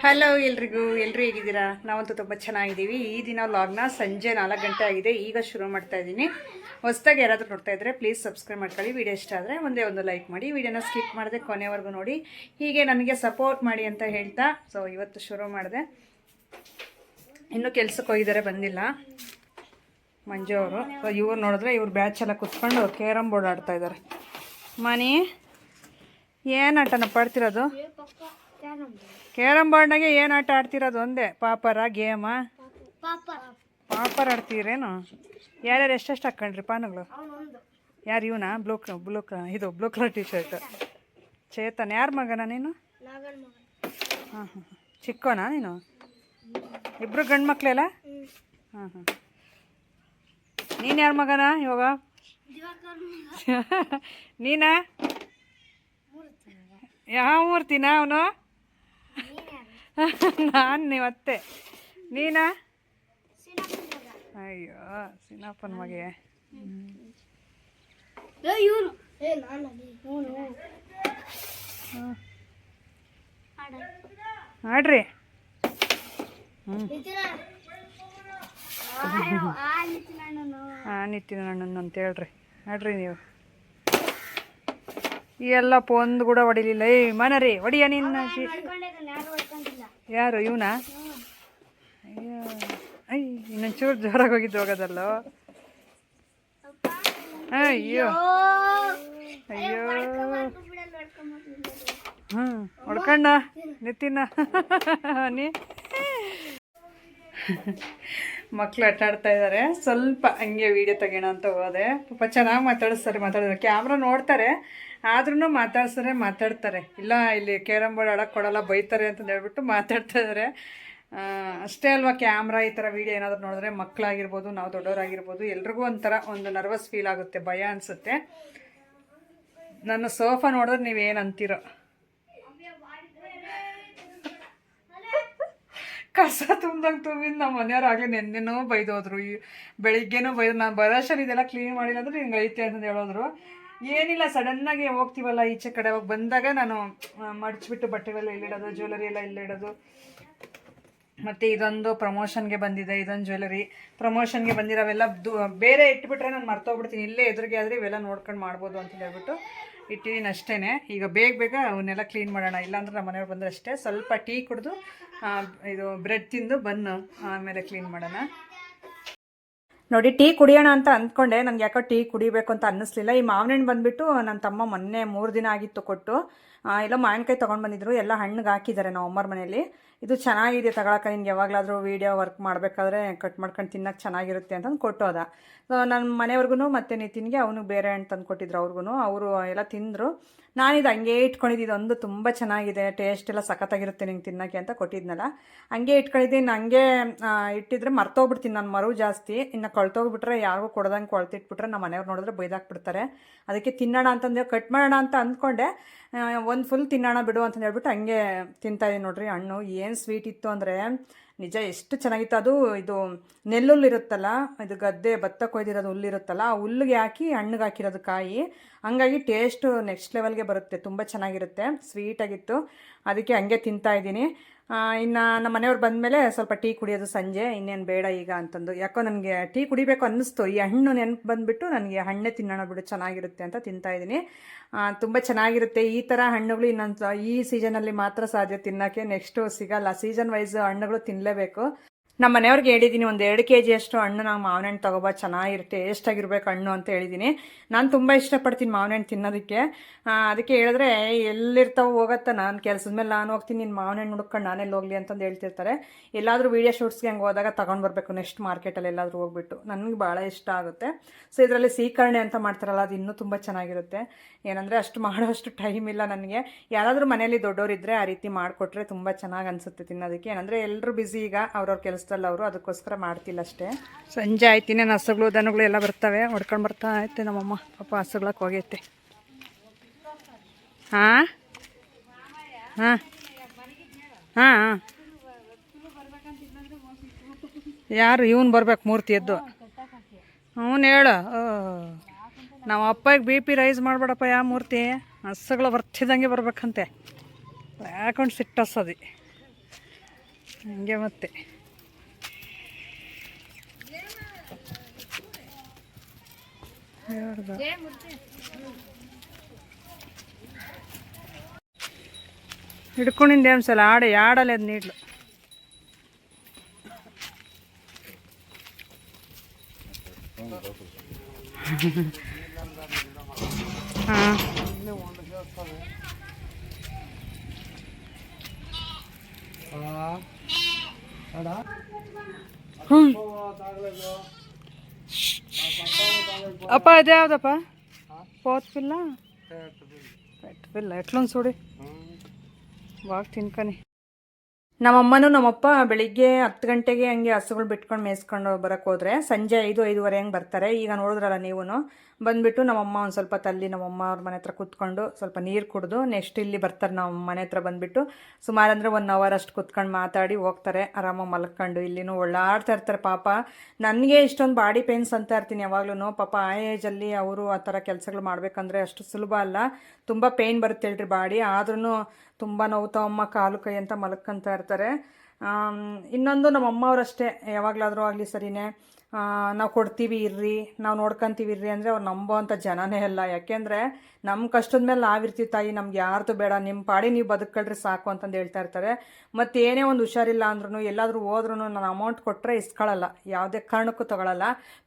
Hello ಎಲ್ರಿಗೂ, ಎಲ್ಲರೂ ಹೇಗಿದ್ದೀರಾ? ನಾವಂತೂ ತುಂಬ ಚೆನ್ನಾಗಿದ್ದೀವಿ. ಈ ದಿನ ವ್ಲಾಗ್ನ ಸಂಜೆ 4 ಗಂಟೆ ಆಗಿದೆ, ಈಗ ಶುರು ಮಾಡ್ತಾ ಇದ್ದೀನಿ. ಹೊಸದಾಗಿ ಯಾರಾದರೂ ನೋಡ್ತಾ ಇದ್ದರೆ ಪ್ಲೀಸ್ ಸಬ್ಸ್ಕ್ರೈಬ್ ಮಾಡ್ಕೊಳ್ಳಿ. ವಿಡಿಯೋ ಇಷ್ಟ ಆದರೆ ಒಂದೇ ಒಂದು ಲೈಕ್ ಮಾಡಿ, ವಿಡಿಯೋನ ಸ್ಕಿಪ್ ಮಾಡದೆ ಕೊನೆವರೆಗೂ ನೋಡಿ. ಹೀಗೆ ನನಗೆ ಸಪೋರ್ಟ್ ಮಾಡಿ ಅಂತ ಹೇಳ್ತಾ ಇವತ್ತು ಶುರು ಮಾಡಿದೆ. ಇನ್ನೂ ಕೆಲ್ಸಕ್ಕೆ ಹೋಗಿದ್ದಾರೆ, ಬಂದಿಲ್ಲ ಮಂಜು ಅವರು. ಇವ್ರು ನೋಡಿದ್ರೆ ಇವ್ರು ಬ್ಯಾಚ್ ಎಲ್ಲ ಕುತ್ಕೊಂಡು ಕೇರಮ್ ಬೋರ್ಡ್ ಆಡ್ತಾ ಇದ್ದಾರೆ. ಮನಿ ಏನು ಆಟನಪ್ಪ ಆಡ್ತಿರೋದು? ಕ್ಯಾರಮ್ ಬೋರ್ಡ್ನಾಗೆ ಏನು ಆಟ ಆಡ್ತಿರೋದು? ಒಂದೇ ಪಾಪರ ಗೇಮ? ಪಾಪರ್ ಆಡ್ತೀರೇನು? ಯಾರ್ಯಾರು ಎಷ್ಟೆಷ್ಟು ಹಾಕ್ಕೊಂಡ್ರಿ ಪಾನುಗಳು? ಯಾರು ಇವನಾ? Blue colour T shirt Chetan. ಯಾರ ಮಗನ ನೀನು? ಹಾಂ ಹಾಂ. ಚಿಕ್ಕೋನಾ ನೀನು? ಇಬ್ಬರು ಗಂಡು ಮಕ್ಕಳೆಲ್ಲ? ಹಾಂ ಹಾಂ. ನೀನು ಯಾರ ಮಗನ ಇವಾಗ? ನೀನಾ? ಯಾವ ಮೂರ್ತಿನ ಅವನು? ನಾನು ನೀವತ್ತೆ. ನೀನಾ? ಅಯ್ಯೋ ಸಿನಪ್ಪನ ಮಗೆ. ಆಡ್ರಿ. ನಿತಿನ ಅಣ್ಣನ ಅಂತ ಹೇಳ್ರಿ. ಆಡ್ರಿ ನೀವು. ಎಲ್ಲ ಪೊಂದು ಕೂಡ ಹೊಡಿಲಿಲ್ಲ. ಮನರಿ ಹೊಡಿಯ ನಿನ್ನ. ಯಾರು ಇವನಾ? ಅಯ್ಯೋ ಇನ್ನೊಂಚೂರು ಜೋರಾಗಿ ಹೋಗಿದ್ದು ಹೋಗೋದಲ್ಲೋ. ಅಯ್ಯೋ ಅಯ್ಯೋ. ಹೊಡ್ಕಣ್ಣ ನಿತಿನ. ನೀ ಮಕ್ಕಳು ಆಟ ಆಡ್ತಾ ಇದ್ದಾರೆ. ಸ್ವಲ್ಪ ಹಂಗೆ ವೀಡಿಯೋ ತೆಗೋಣ ಅಂತ ಹೋದೆ. ಪಾಪ ಚೆನ್ನಾಗಿ ಮಾತಾಡಿದ್ರೆ ಕ್ಯಾಮ್ರಾ ನೋಡ್ತಾರೆ, ಆದ್ರೂ ಮಾತಾಡ್ತಾರೆ. ಇಲ್ಲ ಇಲ್ಲಿ ಕ್ಯಾರಮ್ ಬೋರ್ಡ್ ಆಡೋಕ್ಕೆ ಕೊಡಲ್ಲ, ಬೈತಾರೆ ಅಂತಂದು ಹೇಳ್ಬಿಟ್ಟು ಮಾತಾಡ್ತಾ ಇದ್ದಾರೆ. ಅಷ್ಟೇ ಅಲ್ವಾ, ಕ್ಯಾಮ್ರಾ ಈ ಥರ ವೀಡಿಯೋ ಏನಾದರೂ ನೋಡಿದ್ರೆ ಮಕ್ಕಳಾಗಿರ್ಬೋದು, ನಾವು ದೊಡ್ಡವರಾಗಿರ್ಬೋದು, ಎಲ್ರಿಗೂ ಒಂಥರ ಒಂದು ನರ್ವಸ್ ಫೀಲ್ ಆಗುತ್ತೆ, ಭಯ ಅನಿಸುತ್ತೆ. ನನ್ನ ಸೋಫಾ ನೋಡಿದ್ರೆ ನೀವೇನು ಅಂತೀರೋ. ಕಸ ತುಂಬಿದ ನಮ್ಮ ಮನೆಯವ್ರು ಆಗಲಿ ನೆನ್ನೆನೂ ಬೈದೋದ್ರು, ಬೆಳಿಗ್ಗೆನೂ ಬೈದ್ರು. ನಾನು ಬರೋಷನ್ ಇದೆಲ್ಲ ಕ್ಲೀನ್ ಮಾಡಿಲ್ಲ ಅಂದ್ರೆ ಹಿಂಗೆ ಐತೆ ಅಂತಂದು ಹೇಳೋದ್ರು. ಏನಿಲ್ಲ, ಸಡನ್ನಾಗಿ ಹೋಗ್ತೀವಲ್ಲ ಈಚೆ ಕಡೆ, ಹೋಗಿ ಬಂದಾಗ ನಾನು ಮಡಚಿಬಿಟ್ಟು ಬಟ್ಟೆಗಳೆಲ್ಲ ಇಲ್ಲಿಡೋದು, ಜ್ಯುವೆಲರಿ ಎಲ್ಲ ಇಲ್ಲಿಡೋದು. ಮತ್ತು ಇದೊಂದು ಪ್ರಮೋಷನ್ಗೆ ಬಂದಿದೆ, ಇದೊಂದು ಜ್ಯುವೆಲರಿ ಪ್ರಮೋಷನ್ಗೆ ಬಂದಿರೋವೆಲ್ಲ ಬೇರೆ ಇಟ್ಬಿಟ್ರೆ ನಾನು ಮರ್ತೋಗ್ಬಿಡ್ತೀನಿ. ಇಲ್ಲೇ ಎದುರಿಗೆ ಆದರೆ ಇವೆಲ್ಲ ನೋಡ್ಕೊಂಡು ಮಾಡ್ಬೋದು ಅಂತ ಹೇಳ್ಬಿಟ್ಟು ಇಟ್ಟಿದ್ದೀನಿ ಅಷ್ಟೇ. ಈಗ ಬೇಗ ಅವನ್ನೆಲ್ಲ ಕ್ಲೀನ್ ಮಾಡೋಣ, ಇಲ್ಲಾಂದ್ರೆ ನಮ್ಮ ಮನೆಯವ್ರು ಬಂದರೆ ಅಷ್ಟೇ. ಸ್ವಲ್ಪ ಟೀ ಕುಡಿದು ಇದು ಬ್ರೆಡ್ ತಿಂದು ಬನ್ನು ಆಮೇಲೆ ಕ್ಲೀನ್ ಮಾಡೋಣ. ನೋಡಿ, ಟೀ ಕುಡಿಯೋಣ ಅಂತ ಅಂದ್ಕೊಂಡೆ, ನನಗೆ ಯಾಕೋ ಟೀ ಕುಡಿಬೇಕು ಅಂತ ಅನ್ನಿಸ್ಲಿಲ್ಲ. ಈ ಮಾವಿನಹಣ್ಣು ಬಂದುಬಿಟ್ಟು ನನ್ನ ತಮ್ಮ ಮೊನ್ನೆ 3 ದಿನ ಆಗಿತ್ತು ಕೊಟ್ಟು, ಎಲ್ಲ ಮಾವಿನಕಾಯಿ ತೊಗೊಂಡು ಬಂದಿದ್ರು. ಎಲ್ಲ ಹಣ್ಣಿಗೆ ಹಾಕಿದ್ದಾರೆ ನಾವು ಅಮ್ಮರ ಮನೇಲಿ. ಇದು ಚೆನ್ನಾಗಿದೆ ತಗೊಳಕ್ಕೆ, ನಿನ್ಗೆ ಯಾವಾಗಲಾದರೂ ವೀಡಿಯೋ ವರ್ಕ್ ಮಾಡಬೇಕಾದ್ರೆ ಕಟ್ ಮಾಡ್ಕೊಂಡು ತಿನ್ನೋಕೆ ಚೆನ್ನಾಗಿರುತ್ತೆ ಅಂತಂದು ಕೊಟ್ಟೋದ. ಸೊ ನನ್ನ ಮನೆಯವ್ರಿಗೂ ಮತ್ತು ನಿತಿನ್ಗೆ ಅವನಿಗೆ ಬೇರೆ ಹಣ್ಣು ತಂದು ಕೊಟ್ಟಿದ್ರು. ಅವರು ಎಲ್ಲ ತಿಂದರು. ನಾನಿದು ಹಂಗೆ ಇಟ್ಕೊಂಡಿದ್ದು, ಒಂದು ತುಂಬ ಚೆನ್ನಾಗಿದೆ, ಟೇಸ್ಟ್ ಎಲ್ಲ ಸಖತ್ತಾಗಿರುತ್ತೆ ನಿಂಗೆ ತಿನ್ನೋಕ್ಕೆ ಅಂತ ಕೊಟ್ಟಿದ್ನಲ್ಲ, ಹಂಗೆ ಇಟ್ಕೊಂಡಿದ್ದೀನಿ. ಹಂಗೆ ಇಟ್ಟಿದ್ರೆ ಮರ್ತೋಗ್ಬಿಡ್ತೀನಿ ನಾನು, ಮರು ಜಾಸ್ತಿ. ಇನ್ನು ಕೊಳ್ತೋಗ್ಬಿಟ್ರೆ ಯಾರಿಗೂ ಕೊಡ್ದಂಗೆ ಕೊಳ್ತಿಟ್ಬಿಟ್ರೆ ನಮ್ಮ ಮನೆಯವ್ರು ನೋಡಿದ್ರೆ ಬೈದಾಕ್ಬಿಡ್ತಾರೆ. ಅದಕ್ಕೆ ತಿನ್ನೋಣ ಅಂತಂದು ಕಟ್ ಮಾಡೋಣ ಅಂತ ಅಂದ್ಕೊಂಡೆ. ಒಂದು ಫುಲ್ ತಿನ್ನೋಣ ಬಿಡು ಅಂತಂದು ಹೇಳ್ಬಿಟ್ಟು ಹಂಗೆ ತಿಂತಾಯಿದ್ದೀನಿ. ನೋಡ್ರಿ, ಹಣ್ಣು ಏನು ಸ್ವೀಟ್ ಇತ್ತು ಅಂದರೆ ನಿಜ, ಎಷ್ಟು ಚೆನ್ನಾಗಿತ್ತು. ಅದು ಇದು ನೆಲ್ಲುಲ್ಲಿರುತ್ತಲ್ಲ, ಇದು ಗದ್ದೆ ಭತ್ತ ಕೊಯ್ದಿರೋದು ಹುಲ್ಲಿರುತ್ತಲ್ಲ, ಆ ಹುಲ್ಲಿಗೆ ಹಾಕಿ ಹಣ್ಣಿಗೆ ಹಾಕಿರೋದು ಕಾಯಿ. ಹಂಗಾಗಿ ಟೇಸ್ಟು ನೆಕ್ಸ್ಟ್ ಲೆವೆಲ್ಗೆ ಬರುತ್ತೆ, ತುಂಬ ಚೆನ್ನಾಗಿರುತ್ತೆ, ಸ್ವೀಟಾಗಿತ್ತು. ಅದಕ್ಕೆ ಹಂಗೆ ತಿಂತಾಯಿದ್ದೀನಿ. ಇನ್ನು ನಮ್ಮ ಮನೆಯವ್ರು ಬಂದಮೇಲೆ ಸ್ವಲ್ಪ ಟೀ ಕುಡಿಯೋದು ಸಂಜೆ, ಇನ್ನೇನು ಬೇಡ ಈಗ ಅಂತಂದು. ಯಾಕೋ ನನಗೆ ಟೀ ಕುಡಿಬೇಕು ಅನ್ನಿಸ್ತು. ಈ ಹಣ್ಣು ನೆನಪು ಬಂದುಬಿಟ್ಟು ನನಗೆ ಹಣ್ಣೇ ತಿನ್ನೋಣ ಬಿಡು, ಚೆನ್ನಾಗಿರುತ್ತೆ ಅಂತ ತಿಂತಾಯಿದ್ದೀನಿ. ತುಂಬ ಚೆನ್ನಾಗಿರುತ್ತೆ ಈ ಥರ ಹಣ್ಣುಗಳು. ಇನ್ನೊಂದು ಈ ಸೀಸನಲ್ಲಿ ಮಾತ್ರ ಸಾಧ್ಯ ತಿನ್ನೋಕ್ಕೆ, ನೆಕ್ಸ್ಟು ಸಿಗಲ್ಲ. ಸೀಸನ್ ವೈಸ್ ಹಣ್ಣುಗಳು ತಿನ್ನಲೇಬೇಕು. ನಮ್ಮ ಮನೆಯವ್ರಿಗೆ ಹೇಳಿದ್ದೀನಿ, ಒಂದು 2 kg ಅಷ್ಟು ಹಣ್ಣು ನಾವು ಮಾವಿನ ಹಣ್ಣು ತೊಗೊಬಾ, ಚೆನ್ನಾಗಿರುತ್ತೆ, ಟೇಸ್ಟಾಗಿರ್ಬೇಕು ಹಣ್ಣು ಅಂತ ಹೇಳಿದ್ದೀನಿ. ನಾನು ತುಂಬ ಇಷ್ಟಪಡ್ತೀನಿ ಮಾವಿನ ಹಣ್ಣು ತಿನ್ನೋದಕ್ಕೆ. ಅದಕ್ಕೆ ಹೇಳಿದ್ರೆ ಎಲ್ಲಿರ್ತಾವೆ ಹೋಗತ್ತಾ, ನಾನು ಕೆಲಸದ ಮೇಲೆ ನಾನು ಹೋಗ್ತೀನಿ, ನೀನು ಮಾವಿನ ಹಣ್ಣು ಹುಡ್ಕೊಂಡು ನಾನೆಲ್ಲಿ ಹೋಗಲಿ ಅಂತಂದು ಹೇಳ್ತಿರ್ತಾರೆ. ಎಲ್ಲಾದರೂ ವೀಡಿಯೋ ಶೂಟ್ಸ್ಗೆ ಹಂಗೆ ಹೋದಾಗ ತೊಗೊಂಡು ಬರಬೇಕು ನೆಕ್ಸ್ಟ್ ಮಾರ್ಕೆಟಲ್ಲಿ ಎಲ್ಲಾದರೂ ಹೋಗ್ಬಿಟ್ಟು. ನನಗೆ ಭಾಳ ಇಷ್ಟ ಆಗುತ್ತೆ. ಸೊ ಇದರಲ್ಲಿ ಸೀಕರಣೆ ಅಂತ ಮಾಡ್ತಾರಲ್ಲ, ಅದು ಇನ್ನೂ ತುಂಬ ಚೆನ್ನಾಗಿರುತ್ತೆ. ಏನಂದರೆ ಅಷ್ಟು ಮಾಡೋಷ್ಟು ಟೈಮ್ ಇಲ್ಲ ನನಗೆ. ಯಾರಾದರೂ ಮನೇಲಿ ದೊಡ್ಡವರಿದ್ದರೆ ಆ ರೀತಿ ಮಾಡಿಕೊಟ್ರೆ ತುಂಬ ಚೆನ್ನಾಗಿ ಅನಿಸುತ್ತೆ ತಿನ್ನೋದಕ್ಕೆ. ಏನಂದರೆ ಎಲ್ಲರೂ ಬ್ಯುಸಿ ಈಗ ಅವ್ರವ್ರ ಕೆಲಸದಲ್ಲಿ ಅವರು, ಅದಕ್ಕೋಸ್ಕರ ಮಾಡ್ತಿಲ್ಲ ಅಷ್ಟೇ. ಸಂಜೆ ಆಯ್ತು, ಇನ್ನೇನು ಹಸುಗಳು ದನಗಳು ಎಲ್ಲ ಬರ್ತವೆ, ಹೊಡ್ಕೊಂಡು ಬರ್ತಾ ಐತೆ ನಮ್ಮಮ್ಮ. ಪಾಪ ಹಸುಗಳಕ್ಕೆ ಹೋಗೈತೆ. ಹಾಂ ಹಾಂ ಹಾಂ ಹಾಂ. ಯಾರು ಇವನು ಬರ್ಬೇಕು ಮೂರ್ತಿ ಎದ್ದು? ಅವನು ಹೇಳು. ನಾವು ಅಪ್ಪಗೆ BP ರೈಸ್ ಮಾಡಬೇಡಪ್ಪ, ಯಾವ ಮೂರ್ತಿ ಹಸುಗಳು ಬರ್ತಿದ್ದಂಗೆ ಬರ್ಬೇಕಂತೆ. ಯಾಕೊಂಡು ಸಿಟ್ಟಸದಿ. ಹಂಗೆ ಮತ್ತೆ ಹಿಡ್ಕೊಂಡಿಂದೆ ಒಂದ್ಸಲ ಆಡಲ್ಲ ಅದು ನೀಡ್ಲು ಹಾಂ ಅಪ್ಪ ಅದು ಯಾವುದಪ್ಪ పోత్ పిల్ల పెట్ట పిల్ల ఎట్లా చూడు బాగా తిನ್ಕನಿ ನಮ್ಮಮ್ಮನೂ ನಮ್ಮಪ್ಪ ಬೆಳಿಗ್ಗೆ 10 ಗಂಟೆಗೆ ಹಂಗೆ ಹಸುಗಳು ಬಿಟ್ಕೊಂಡು ಮೇಯಿಸ್ಕೊಂಡು ಬರೋಕ್ಕೆ ಹೋದರೆ ಸಂಜೆ 5-5:30 ಹಂಗೆ ಬರ್ತಾರೆ. ಈಗ ನೋಡಿದ್ರಲ್ಲ ನೀವು ಬಂದುಬಿಟ್ಟು ನಮ್ಮಮ್ಮ ಒಂದು ಸ್ವಲ್ಪ ತಲ್ಲಿ ನಮ್ಮಮ್ಮ ಅವ್ರ ಮನೆ ಹತ್ರ ಕೂತ್ಕೊಂಡು ಸ್ವಲ್ಪ ನೀರು ಕುಡಿದು ನೆಕ್ಸ್ಟ್ ಇಲ್ಲಿ ಬರ್ತಾರೆ. ನಮ್ಮ ಮನೆ ಹತ್ರ ಬಂದುಬಿಟ್ಟು ಸುಮಾರು ಅಂದರೆ 1 ಅವರ್ ಅಷ್ಟು ಕೂತ್ಕೊಂಡು ಮಾತಾಡಿ ಹೋಗ್ತಾರೆ. ಆರಾಮಾಗಿ ಮಲ್ಕೊಂಡು ಇಲ್ಲಿನೂ ಒಳ್ಳಾಡ್ತಾ ಇರ್ತಾರೆ. ಪಾಪ ನನಗೆ ಇಷ್ಟೊಂದು ಬಾಡಿ ಪೇನ್ಸ್ ಅಂತ ಇರ್ತೀನಿ ಯಾವಾಗ್ಲೂ. ಪಾಪ ಆ ಏಜಲ್ಲಿ ಅವರು ಆ ಥರ ಕೆಲಸಗಳು ಮಾಡಬೇಕಂದ್ರೆ ಅಷ್ಟು ಸುಲಭ ಅಲ್ಲ. ತುಂಬ ಪೇಯ್ನ್ ಬರುತ್ತೆ ಹೇಳ್ರಿ ಬಾಡಿ. ಆದ್ರೂ ತುಂಬ ನೋವ್ತಾವಮ್ಮ ಕಾಲು ಕೈ ಅಂತ ಮಲ್ಕೊಂತ ಇರ್ತಾರೆ. ಇನ್ನೊಂದು ನಮ್ಮಮ್ಮ ಅವರಷ್ಟೇ ಯಾವಾಗಲಾದರೂ ಆಗಲಿ ಸರಿನೇ ನಾವು ಕೊಡ್ತೀವಿ ಇರ್ರಿ, ನಾವು ನೋಡ್ಕೊತೀವಿ ಇರ್ರಿ ಅಂದರೆ ಅವ್ರು ನಂಬೋ ಅಂಥ ಜನನೇ ಅಲ್ಲ. ಯಾಕೆಂದರೆ ನಮ್ಮ ಕಷ್ಟದ ಮೇಲೆ ನಾವಿರ್ತೀವಿ ತಾಯಿ, ನಮ್ಗೆ ಯಾರ್ದು ಬೇಡ, ನಿಮ್ಮ ಪಾಡಿ ನೀವು ಬದುಕೊಳ್ರಿ ಸಾಕು ಅಂತಂದು ಹೇಳ್ತಾ ಇರ್ತಾರೆ. ಮತ್ತು ಏನೇ ಒಂದು ಹುಷಾರಿಲ್ಲ ಅಂದ್ರೂ ಎಲ್ಲಾದರೂ ಹೋದ್ರೂ ನಾನು ಅಮೌಂಟ್ ಕೊಟ್ಟರೆ ಇಸ್ಕೊಳ್ಳಲ್ಲ, ಯಾವುದೇ ಕಾರಣಕ್ಕೂ ತೊಗೊಳಲ್ಲ.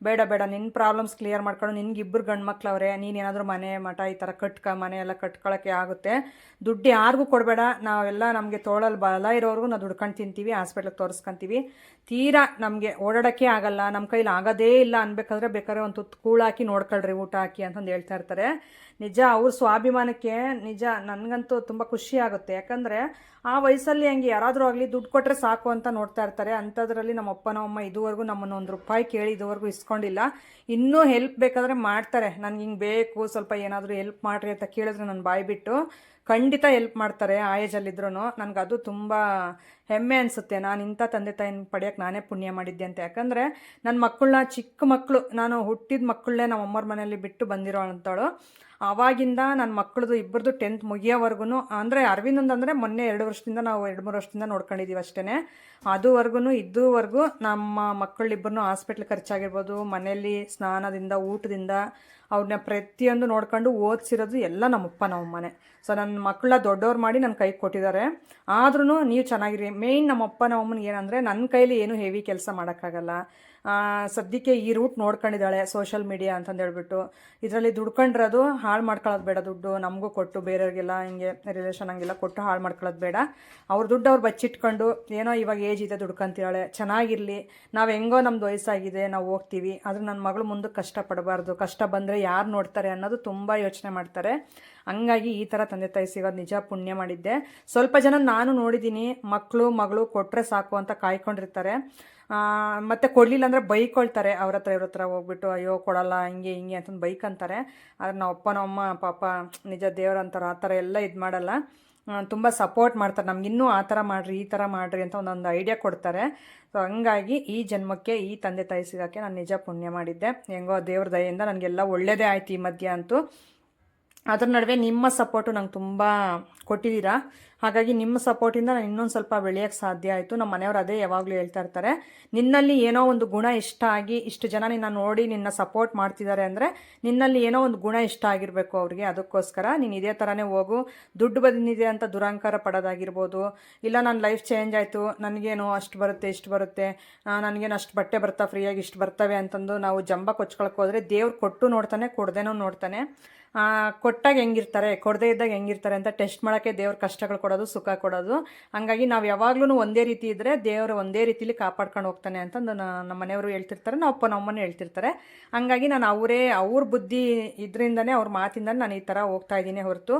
ಬೇಡ ಬೇಡ ನಿನ್ನ ಪ್ರಾಬ್ಲಮ್ಸ್ ಕ್ಲಿಯರ್ ಮಾಡ್ಕೊಂಡು, ನಿನ್ಗೆ 2 ಗಂಡು ಮಕ್ಳವ್ರೆ, ನೀನೇನಾದರೂ ಮನೆ ಮಠ ಈ ಥರ ಮನೆ ಎಲ್ಲ ಕಟ್ಕೊಳ್ಳೋಕ್ಕೆ ಆಗುತ್ತೆ, ದುಡ್ಡು ಯಾರಿಗೂ ಕೊಡಬೇಡ, ನಾವೆಲ್ಲ ನಮಗೆ ತೋಳಲ್ಲಿ ಬಲ ಇರೋರ್ಗೂ ನಾವು ದುಡ್ಕೊಂಡು ತಿಂತೀವಿ, ಹಾಸ್ಪಿಟ್ಲಿಗೆ ತೋರಿಸ್ಕೊತೀವಿ. ತೀರಾ ನಮಗೆ ಓಡಾಡೋಕ್ಕೆ ಆಗಲ್ಲ, ನಮ್ಮ ಕೈಲಿ ಆಗೋದೇ ಇಲ್ಲ ಅನ್ಬೇಕಾದ್ರೆ ಬೇಕಾದ್ರೆ ಒಂದು ತುತ್ತು ಕೂಳಾಕಿ ನೋಡ್ಕೊಳ್ರಿ, ಊಟ ಹಾಕಿ ಅಂತಂದು ಹೇಳ್ತಾ ಇರ್ತಾರೆ. ನಿಜ ಅವ್ರ ಸ್ವಾಭಿಮಾನಕ್ಕೆ ನಿಜ ನನಗಂತೂ ತುಂಬ ಖುಷಿ ಆಗುತ್ತೆ. ಯಾಕಂದರೆ ಆ ವಯಸ್ಸಲ್ಲಿ ಹಂಗೆ ಯಾರಾದರೂ ಆಗಲಿ ದುಡ್ಡು ಕೊಟ್ಟರೆ ಸಾಕು ಅಂತ ನೋಡ್ತಾ ಇರ್ತಾರೆ. ಅಂಥದ್ರಲ್ಲಿ ನಮ್ಮ ಅಪ್ಪ ನಮ್ಮಮ್ಮ ಇದುವರೆಗೂ ನಮ್ಮನ್ನು ₹1 ಕೇಳಿ ಇದುವರೆಗೂ ಇಸ್ಕೊಂಡಿಲ್ಲ. ಇನ್ನೂ ಹೆಲ್ಪ್ ಬೇಕಾದರೆ ಮಾಡ್ತಾರೆ. ನನಗೆ ಹಿಂಗೆ ಬೇಕು, ಸ್ವಲ್ಪ ಏನಾದರೂ ಹೆಲ್ಪ್ ಮಾಡಿರಿ ಅಂತ ಕೇಳಿದ್ರೆ ನನ್ನ ಬಾಯಿ ಬಿಟ್ಟು ಖಂಡಿತ ಹೆಲ್ಪ್ ಮಾಡ್ತಾರೆ. ಆ ಏಜಲ್ಲಿದ್ರೂ ನನಗೆ ಅದು ತುಂಬ ಹೆಮ್ಮೆ ಅನಿಸುತ್ತೆ. ನಾನು ಇಂಥ ತಂದೆ ತಾಯಿನ ಪಡೆಯೋಕ್ಕೆ ನಾನೇ ಪುಣ್ಯ ಮಾಡಿದ್ದೆ ಅಂತ. ಯಾಕಂದರೆ ನನ್ನ ಮಕ್ಕಳನ್ನ ಚಿಕ್ಕ ಮಕ್ಕಳು, ನಾನು ಹುಟ್ಟಿದ ಮಕ್ಕಳನ್ನೇ ನಮ್ಮ ಅಮ್ಮವ್ರ ಮನೆಯಲ್ಲಿ ಬಿಟ್ಟು ಬಂದಿರೋ ಅಂಥವಳು. ಆವಾಗಿಂದ ನನ್ನ ಮಕ್ಕಳದು ಇಬ್ಬರದು 10th ಮುಗಿಯೋವರೆಗೂ, ಅಂದರೆ ಅರವಿಂದ್ ಅಂದರೆ ಮೊನ್ನೆ 2 ವರ್ಷದಿಂದ ನಾವು 2-3 ವರ್ಷದಿಂದ ನೋಡ್ಕೊಂಡಿದ್ದೀವಿ ಅಷ್ಟೇ. ಅದುವರೆಗೂ ಇದುವರೆಗೂ ನಮ್ಮ ಮಕ್ಕಳಿಬ್ಬರನ್ನೂ ಹಾಸ್ಪಿಟ್ಲ್ ಖರ್ಚಾಗಿರ್ಬೋದು, ಮನೆಯಲ್ಲಿ ಸ್ನಾನದಿಂದ ಊಟದಿಂದ ಅವ್ರನ್ನ ಪ್ರತಿಯೊಂದು ನೋಡ್ಕೊಂಡು ಓದಿಸಿರೋದು ಎಲ್ಲ ನಮ್ಮಪ್ಪ ನಮ್ಮಮ್ಮನೆ. ಸೊ ನನ್ನ ಮಕ್ಕಳ ದೊಡ್ಡವ್ರು ಮಾಡಿ ನನ್ನ ಕೈಗೆ ಕೊಟ್ಟಿದ್ದಾರೆ. ಆದ್ರೂ ನೀವು ಚೆನ್ನಾಗಿರಿ. ಮೇಯ್ನ್ ನಮ್ಮಪ್ಪ ನಮ್ಮಮ್ಮನಿಗೆ ಏನಂದರೆ ನನ್ನ ಕೈಲಿ ಏನೂ ಹೆವಿ ಕೆಲಸ ಮಾಡೋಕ್ಕಾಗಲ್ಲ. ಸದ್ಯಕ್ಕೆ ಈ ರೂಟ್ ನೋಡ್ಕೊಂಡಿದ್ದಾಳೆ ಸೋಷಲ್ ಮೀಡಿಯಾ ಅಂತಂದು ಹೇಳ್ಬಿಟ್ಟು. ಇದರಲ್ಲಿ ದುಡ್ಕೊಂಡಿರೋದು ಹಾಳು ಮಾಡ್ಕೊಳ್ಳೋದು ಬೇಡ, ದುಡ್ಡು ನಮಗೂ ಕೊಟ್ಟು ಬೇರೆಯವ್ರಿಗೆಲ್ಲ ಹಿಂಗೆ ರಿಲೇಷನ್ ಹಂಗೆಲ್ಲ ಕೊಟ್ಟು ಹಾಳು ಮಾಡ್ಕೊಳ್ಳೋದು ಬೇಡ. ಅವ್ರ ದುಡ್ಡು ಅವ್ರು ಬಚ್ಚಿಟ್ಕೊಂಡು ಏನೋ ಇವಾಗ ಏಜ್ ಇದೆ ದುಡ್ಕೊಂತಿದ್ದಾಳೆ, ಚೆನ್ನಾಗಿರಲಿ. ನಾವು ಹೆಂಗೋ ನಮ್ದು ವಯಸ್ಸಾಗಿದೆ, ನಾವು ಹೋಗ್ತೀವಿ. ಆದರೆ ನನ್ನ ಮಗಳು ಮುಂದಕ್ಕೆ ಕಷ್ಟಪಡಬಾರ್ದು, ಕಷ್ಟ ಬಂದರೆ ಯಾರು ನೋಡ್ತಾರೆ ಅನ್ನೋದು ತುಂಬ ಯೋಚನೆ ಮಾಡ್ತಾರೆ. ಹಂಗಾಗಿ ಈ ಥರ ತಂದೆ ತಾಯಿ ಸಿಗೋದು ನಿಜ ಪುಣ್ಯ ಮಾಡಿದ್ದೆ. ಸ್ವಲ್ಪ ಜನ ನಾನು ನೋಡಿದ್ದೀನಿ, ಮಗಳು ಕೊಟ್ಟರೆ ಸಾಕು ಅಂತ ಕಾಯ್ಕೊಂಡಿರ್ತಾರೆ. ಮತ್ತು ಕೊಡಲಿಲ್ಲ ಅಂದರೆ ಬೈಕೊಳ್ತಾರೆ. ಅವ್ರ ಹತ್ರ ಹೋಗ್ಬಿಟ್ಟು ಅಯ್ಯೋ ಕೊಡಲ್ಲ ಹಿಂಗೆ ಹಿಂಗೆ ಅಂತಂದು ಬೈಕಂತಾರೆ. ಆದರೆ ನಾವು ಅಪ್ಪ ನಮ್ಮಮ್ಮ ಪಾಪ ನಿಜ ದೇವ್ರಂತಾರೆ, ಆ ಥರ ಎಲ್ಲ ಇದು ಮಾಡಲ್ಲ, ತುಂಬ ಸಪೋರ್ಟ್ ಮಾಡ್ತಾರೆ. ನಮಗಿನ್ನೂ ಆ ಥರ ಮಾಡಿರಿ ಈ ಥರ ಮಾಡಿರಿ ಅಂತ ಒಂದೊಂದು ಐಡಿಯಾ ಕೊಡ್ತಾರೆ. ಸೊ ಹಂಗಾಗಿ ಈ ಜನ್ಮಕ್ಕೆ ಈ ತಂದೆ ತಾಯಿ ಸಿಗೋಕ್ಕೆ ನಾನು ನಿಜ ಪುಣ್ಯ ಮಾಡಿದ್ದೆ. ಹೆಂಗೋ ದೇವ್ರ ದಯೆಯಿಂದ ನನಗೆಲ್ಲ ಒಳ್ಳೆಯದೇ ಆಯ್ತು ಈ ಮಧ್ಯ ಅಂತೂ. ಅದ್ರ ನಡುವೆ ನಿಮ್ಮ ಸಪೋರ್ಟು ನಂಗೆ ತುಂಬ ಕೊಟ್ಟಿದ್ದೀರಾ. ಹಾಗಾಗಿ ನಿಮ್ಮ ಸಪೋರ್ಟಿಂದ ನಾನು ಇನ್ನೊಂದು ಸ್ವಲ್ಪ ಬೆಳೆಯೋಕ್ಕೆ ಸಾಧ್ಯ ಆಯಿತು. ನಮ್ಮ ಮನೆಯವರು ಅದೇ ಯಾವಾಗಲೂ ಹೇಳ್ತಾ ಇರ್ತಾರೆ, ನಿನ್ನಲ್ಲಿ ಏನೋ ಒಂದು ಗುಣ ಇಷ್ಟ ಆಗಿ ಇಷ್ಟು ಜನ ನಿನ್ನ ನೋಡಿ ನಿನ್ನ ಸಪೋರ್ಟ್ ಮಾಡ್ತಿದ್ದಾರೆ ಅಂದರೆ ನಿನ್ನಲ್ಲಿ ಏನೋ ಒಂದು ಗುಣ ಇಷ್ಟ ಆಗಿರಬೇಕು ಅವ್ರಿಗೆ. ಅದಕ್ಕೋಸ್ಕರ ನೀನು ಇದೇ ಥರನೇ ಹೋಗು. ದುಡ್ಡು ಬಂದಿದೆ ಅಂತ ದುರಹಂಕಾರ ಪಡೋದಾಗಿರ್ಬೋದು, ಇಲ್ಲ ನನ್ನ ಲೈಫ್ ಚೇಂಜ್ ಆಯಿತು, ನನಗೇನು ಅಷ್ಟು ಬರುತ್ತೆ ಇಷ್ಟು ಬರುತ್ತೆ, ನನಗೇನು ಅಷ್ಟು ಬಟ್ಟೆ ಬರ್ತಾ ಫ್ರೀಯಾಗಿ ಇಷ್ಟು ಬರ್ತವೆ ಅಂತಂದು ನಾವು ಜಂಬ ಕೊಚ್ಕೊಳಕ್ಕೆ ಹೋದರೆ ದೇವ್ರು ಕೊಟ್ಟು ನೋಡ್ತಾನೆ, ಕೊಡದೇನೂ ನೋಡ್ತಾನೆ. ಕೊಟ್ಟಾಗ ಹೆಂಗಿರ್ತಾರೆ, ಕೊಡದೇ ಇದ್ದಾಗ ಹೆಂಗಿರ್ತಾರೆ ಅಂತ ಟೆಸ್ಟ್ ಮಾಡೋಕ್ಕೆ ದೇವ್ರ ಕಷ್ಟಗಳು ಕೊಡೋದು, ಸುಖ ಕೊಡೋದು. ಹಂಗಾಗಿ ನಾವು ಯಾವಾಗ್ಲೂ ಒಂದೇ ರೀತಿ ಇದ್ದರೆ ದೇವರು ಒಂದೇ ರೀತಿಲಿ ಕಾಪಾಡ್ಕೊಂಡು ಹೋಗ್ತಾನೆ ಅಂತಂದು ನಮ್ಮ ಮನೆಯವರು ಹೇಳ್ತಿರ್ತಾರೆ, ನಮ್ಮ ಅಪ್ಪ ನಮ್ಮನೆ ಹೇಳ್ತಿರ್ತಾರೆ. ಹಂಗಾಗಿ ನಾನು ಅವ್ರ ಬುದ್ಧಿ ಇದರಿಂದನೇ, ಅವ್ರ ಮಾತಿಂದನೇ ನಾನು ಈ ಥರ ಹೋಗ್ತಾ ಇದ್ದೀನಿ ಹೊರತು.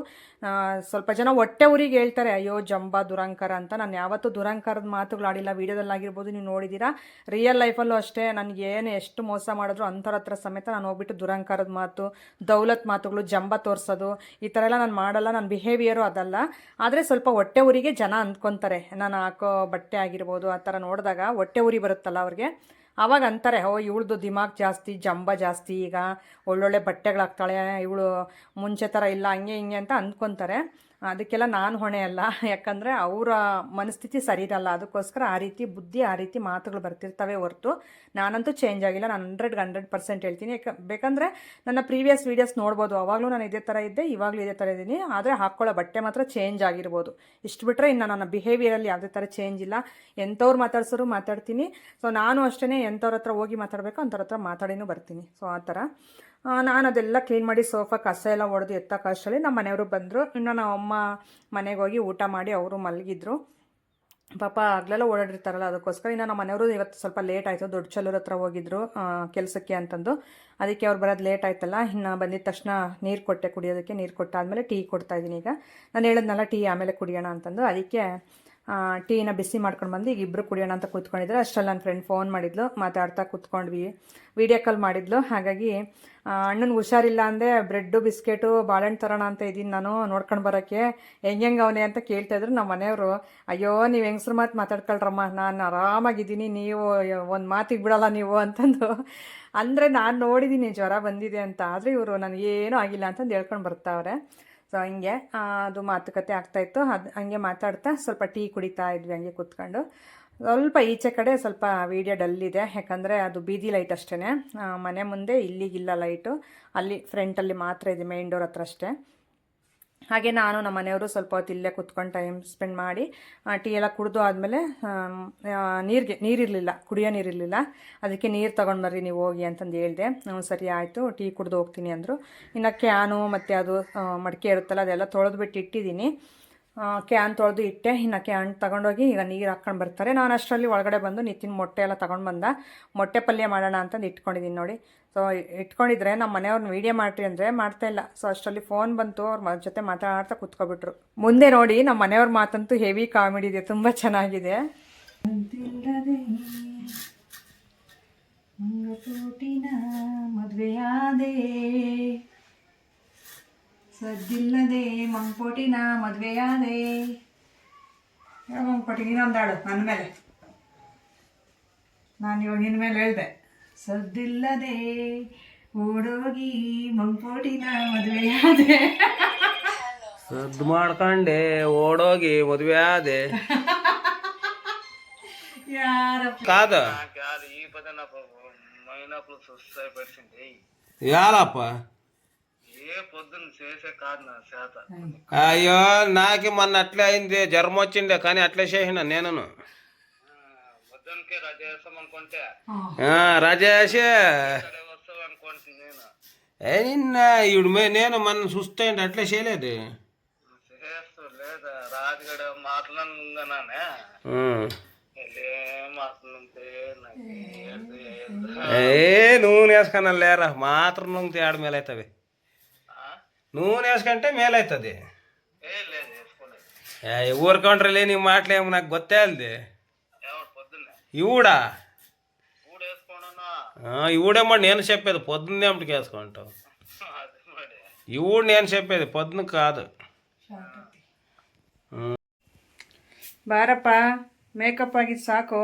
ಸ್ವಲ್ಪ ಜನ ಹೊಟ್ಟೆ ಊರಿಗೆ ಹೇಳ್ತಾರೆ ಅಯ್ಯೋ ಜಂಬ ದುರಂಕಾರ ಅಂತ. ನಾನು ಯಾವತ್ತೂ ದುರಂಕಾರದ ಮಾತುಗಳಾಡಿಲ್ಲ. ವೀಡಿಯೋದಲ್ಲಾಗಿರ್ಬೋದು ನೀವು ನೋಡಿದ್ದೀರಾ, ರಿಯಲ್ ಲೈಫಲ್ಲೂ ಅಷ್ಟೇ. ನನಗೇನು ಎಷ್ಟು ಮೋಸ ಮಾಡಿದ್ರು ಅಂಥವ್ರ ಹತ್ರ ಸಮೇತ ನಾನು ಹೋಗ್ಬಿಟ್ಟು ದುರಂಕಾರದ ಮಾತು, ದೌಲತ್ ಮಾತುಗಳು, ಜಂಬ ತೋರಿಸೋದು ಈ ಥರ ಎಲ್ಲ ನಾನು ಮಾಡಲ್ಲ. ನನ್ನ ಬಿಹೇವಿಯರು ಅದಲ್ಲ. ಆದರೆ ಸ್ವಲ್ಪ ಹೊಟ್ಟೆ ಊರಿಗೆ ಜನ ಅಂದ್ಕೊತಾರೆ, ನಾನು ಹಾಕೋ ಬಟ್ಟೆ ಆಗಿರ್ಬೋದು ಆ ಥರ ನೋಡಿದಾಗ ಹೊಟ್ಟೆ ಊರಿ ಬರುತ್ತಲ್ಲ ಅವ್ರಿಗೆ, ಆವಾಗ ಅಂತಾರೆ ಓ ಇವಳ್ದು ದಿಮಾಗ್ ಜಾಸ್ತಿ, ಜಂಬ ಜಾಸ್ತಿ, ಈಗ ಒಳ್ಳೊಳ್ಳೆ ಬಟ್ಟೆಗಳಾಗ್ತಾಳೆ ಇವಳು, ಮುಂಚೆ ಥರ ಇಲ್ಲ, ಹಂಗೆ ಹಿಂಗೆ ಅಂತ ಅಂದ್ಕೊತಾರೆ. ಅದಕ್ಕೆಲ್ಲ ನಾನು ಹೊಣೆ ಅಲ್ಲ, ಯಾಕಂದರೆ ಅವರ ಮನಸ್ಥಿತಿ ಸರಿ ಇರಲ್ಲ, ಅದಕ್ಕೋಸ್ಕರ ಆ ರೀತಿ ಬುದ್ಧಿ ಆ ರೀತಿ ಮಾತುಗಳು ಬರ್ತಿರ್ತವೆ ಹೊರತು ನಾನಂತೂ ಚೇಂಜ್ ಆಗಿಲ್ಲ. ನಾನು 100% ಹೇಳ್ತೀನಿ. ಬೇಕಂದರೆ ನನ್ನ ಪ್ರೀವಿಯಸ್ ವೀಡಿಯೋಸ್ ನೋಡ್ಬೋದು, ಅವಾಗಲೂ ನಾನು ಇದೇ ಥರ ಇದ್ದೆ, ಇವಾಗಲೂ ಇದೇ ಥರ ಇದ್ದೀನಿ. ಆದರೆ ಹಾಕ್ಕೊಳ್ಳೋ ಬಟ್ಟೆ ಮಾತ್ರ ಚೇಂಜ್ ಆಗಿರ್ಬೋದು. ಇಷ್ಟು ಬಿಟ್ಟರೆ ಇನ್ನು ನನ್ನ ಬಿಹೇವಿಯರಲ್ಲಿ ಯಾವುದೇ ಥರ ಚೇಂಜ್ ಇಲ್ಲ. ಎಂಥವ್ರು ಮಾತಾಡ್ಸೋರು ಮಾತಾಡ್ತೀನಿ. ಸೊ ನಾನು ಅಷ್ಟೇ ಎಂಥವ್ರ ಹತ್ರ ಹೋಗಿ ಮಾತಾಡಬೇಕು ಅಂಥವ್ರ ಹತ್ರ ಮಾತಾಡಿನೂ ಬರ್ತೀನಿ. ಸೊ ಆ ಥರ ನಾನು ಅದೆಲ್ಲ ಕ್ಲೀನ್ ಮಾಡಿ ಸೋಫಾ ಕಸ ಎಲ್ಲ ಹೊಡೆದು ಎತ್ತಕ್ಕಷ್ಟರಲ್ಲಿ ನಮ್ಮ ಮನೆಯವರು ಬಂದರು. ಇನ್ನು ನಮ್ಮ ಅಮ್ಮ ಮನೆಗೆ ಹೋಗಿ ಊಟ ಮಾಡಿ ಅವರು ಮಲಗಿದ್ರು. ಪಾಪ ಆಗಲೆಲ್ಲ ಓಡಾಡಿರ್ತಾರಲ್ಲ, ಅದಕ್ಕೋಸ್ಕರ. ಇನ್ನು ನಮ್ಮ ಮನೆಯವರು ಇವತ್ತು ಸ್ವಲ್ಪ ಲೇಟ್ ಆಯಿತು, ದೊಡ್ಡ ಚಲೂರ ಹತ್ರ ಹೋಗಿದ್ರು ಕೆಲಸಕ್ಕೆ ಅಂತಂದು. ಅದಕ್ಕೆ ಅವ್ರು ಬರೋದು ಲೇಟ್ ಆಯ್ತಲ್ಲ. ಇನ್ನು ಬಂದಿದ್ದ ತಕ್ಷಣ ನೀರು ಕೊಟ್ಟೆ ಕುಡಿಯೋದಕ್ಕೆ. ನೀರು ಕೊಟ್ಟಾದಮೇಲೆ ಟೀ ಕೊಡ್ತಾಯಿದ್ದೀನಿ. ಈಗ ನಾನು ಹೇಳಿದ್ನಲ್ಲ ಟೀ ಆಮೇಲೆ ಕುಡಿಯೋಣ ಅಂತಂದು, ಅದಕ್ಕೆ ಟೀನ ಬಿಸಿ ಮಾಡ್ಕೊಂಡು ಬಂದು ಈಗ ಇಬ್ಬರು ಕುಡಿಯೋಣ ಅಂತ ಕೂತ್ಕೊಂಡಿದ್ರೆ ಅಷ್ಟರಲ್ಲಿ ನನ್ನ ಫ್ರೆಂಡ್ ಫೋನ್ ಮಾಡಿದ್ಲು. ಮಾತಾಡ್ತಾ ಕೂತ್ಕೊಂಡ್ವಿ, ವೀಡಿಯೋ ಕಾಲ್ ಮಾಡಿದ್ಲು. ಹಾಗಾಗಿ ಅಣ್ಣನಿಗೆ ಹುಷಾರಿಲ್ಲ ಅಂದೆ, ಬ್ರೆಡ್ಡು ಬಿಸ್ಕೆಟು ಬಾಳೆಹಣ್ಣು ತರೋಣ ಅಂತ ಇದ್ದೀನಿ ನಾನು ನೋಡ್ಕೊಂಡು ಬರೋಕ್ಕೆ, ಹೆಂಗೆ ಅವನೇ ಅಂತ ಕೇಳ್ತಾಯಿದ್ರು ನಮ್ಮ ಮನೆಯವರು. ಅಯ್ಯೋ ನೀವು ಹೆಂಗಸ್ರ ಮಾತು ಮಾತಾಡ್ಕೊಳ್ರಮ್ಮ, ನಾನು ಆರಾಮಾಗಿದ್ದೀನಿ, ನೀವು ಒಂದು ಮಾತಿಗೆ ಬಿಡೋಲ್ಲ ನೀವು ಅಂತಂದು. ಅಂದರೆ ನಾನು ನೋಡಿದ್ದೀನಿ ಜ್ವರ ಬಂದಿದೆ ಅಂತ, ಆದರೆ ಇವರು ನನಗೇನೂ ಆಗಿಲ್ಲ ಅಂತಂದು ಹೇಳ್ಕೊಂಡು ಬರ್ತಾವ್ರೆ. ಸೊ ಹಂಗೆ ಅದು ಮಾತುಕತೆ ಆಗ್ತಾಯಿತ್ತು. ಅದು ಹಂಗೆ ಮಾತಾಡ್ತಾ ಸ್ವಲ್ಪ ಟೀ ಕುಡಿತಾ ಇದ್ವಿ ಹಂಗೆ ಕೂತ್ಕೊಂಡು. ಸ್ವಲ್ಪ ಈಚೆ ಕಡೆ ಸ್ವಲ್ಪ ವೀಡಿಯೋ ಡಲ್ಲಿದೆ, ಯಾಕಂದರೆ ಅದು ಬೀದಿ ಲೈಟ್ ಅಷ್ಟೇ. ಮನೆ ಮುಂದೆ ಇಲ್ಲಿಗಿಲ್ಲ ಲೈಟು, ಅಲ್ಲಿ ಫ್ರಂಟಲ್ಲಿ ಮಾತ್ರ ಇದೆ, ಮೇನ್ ಡೋರ್ ಹತ್ರ ಅಷ್ಟೇ. ಹಾಗೆ ನಾನು ನಮ್ಮ ಮನೆಯವರು ಸ್ವಲ್ಪ ಹೊತ್ತು ಇಲ್ಲೇ ಕೂತ್ಕೊಂಡು ಟೈಮ್ ಸ್ಪೆಂಡ್ ಮಾಡಿ ಟೀ ಎಲ್ಲ ಕುಡಿದು ಆದಮೇಲೆ ನೀರಿರಲಿಲ್ಲ, ಕುಡಿಯೋ ನೀರಿರಲಿಲ್ಲ. ಅದಕ್ಕೆ ನೀರು ತೊಗೊಂಡು ಬರ್ರಿ ನೀವು ಹೋಗಿ ಅಂತಂದು ಹೇಳಿದೆ. ಸರಿ ಆಯಿತು, ಟೀ ಕುಡಿದು ಹೋಗ್ತೀನಿ ಅಂದರು. ಇನ್ನು ಕ್ಯಾನು ಮತ್ತು ಅದು ಮಡಿಕೆ ಇರುತ್ತಲ್ಲ ಅದೆಲ್ಲ ತೊಳೆದ್ಬಿಟ್ಟು ಇಟ್ಟಿದ್ದೀನಿ. ಕ್ಯಾನ್ ತೊಳೆದು ಇಟ್ಟೆ. ಇನ್ನು ಕ್ಯಾನ್ ತೊಗೊಂಡೋಗಿ ಈಗ ನೀರು ಹಾಕ್ಕೊಂಡು ಬರ್ತಾರೆ. ನಾನು ಅಷ್ಟರಲ್ಲಿ ಒಳಗಡೆ ಬಂದು ನಿತ್ತಿನ ಮೊಟ್ಟೆ ಎಲ್ಲ ತೊಗೊಂಡು ಬಂದ, ಮೊಟ್ಟೆ ಪಲ್ಯ ಮಾಡೋಣ ಅಂತಂದು ಇಟ್ಕೊಂಡಿದ್ದೀನಿ ನೋಡಿ. ಸೊ ಇಟ್ಕೊಂಡಿದ್ರೆ ನಮ್ಮ ಮನೆಯವ್ರನ್ನ ವೀಡಿಯೋ ಮಾಡ್ರಿ ಅಂದರೆ ಮಾಡ್ತಾಯಿಲ್ಲ. ಸೊ ಅಷ್ಟರಲ್ಲಿ ಫೋನ್ ಬಂತು, ಅವ್ರ ಜೊತೆ ಮಾತಾಡ್ತಾ ಕೂತ್ಕೊಬಿಟ್ರು. ಮುಂದೆ ನೋಡಿ ನಮ್ಮ ಮನೆಯವ್ರ ಮಾತಂತೂ ಹೆವಿ ಕಾಮಿಡಿ ಇದೆ, ತುಂಬ ಚೆನ್ನಾಗಿದೆ. ಮದುವೆಯಾದೆ ಸದ್ದಿಲ್ಲದೆ ಮಂಕೋಟಿನ ಮದುವೆಯಾದೆ. ಮಂಕೋಟಿ ನೀನೊಂದಾಡು ನನ್ನ ಮೇಲೆ, ನಾನು ಇವಾಗ ನಿನ್ನ ಮೇಲೆ ಹೇಳಿದೆ. ಸದ್ದಿಲ್ಲದೆ ಓಡೋಗಿ ಮಂಕೋಟಿನ ಮದುವೆಯಾದೆ. ಸದ್ದು ಮಾಡ್ಕೊಂಡೆ ಓಡೋಗಿ ಮದುವೆ ಆದೆ. కాదు యాలప్ప అయ్యో నాకి మొన్న అట్లే అయింది, జ్వరం వచ్చిండే కానీ అట్లే చేసిన నేను. రాజేష్ నిన్న ఇవిడు నేను మొన్న చూస్తాయండి అట్లే చేయలేదు. నూనె వేసుకున్నా లేరా, మాత్రం నూనె ఆడ మేలవుతుంది. నూనె వేసుకుంటే మేలవుతుంది. ఊరుకుంటారులే నీ మాటలేమో నాకు ಗೊತ್ತೇ ಅಲ್ది. ఇవుడా ఇవుడేమో నేను చెప్పేది పొద్దున్నే అప్పటికి వేసుకుంటావు. ఇవుడు నేను చెప్పేది పొద్దున కాదు. ಬಾರಪ್ಪ, ಮೇಕಪ್ ಆಗಿದ್ದು ಸಾಕು.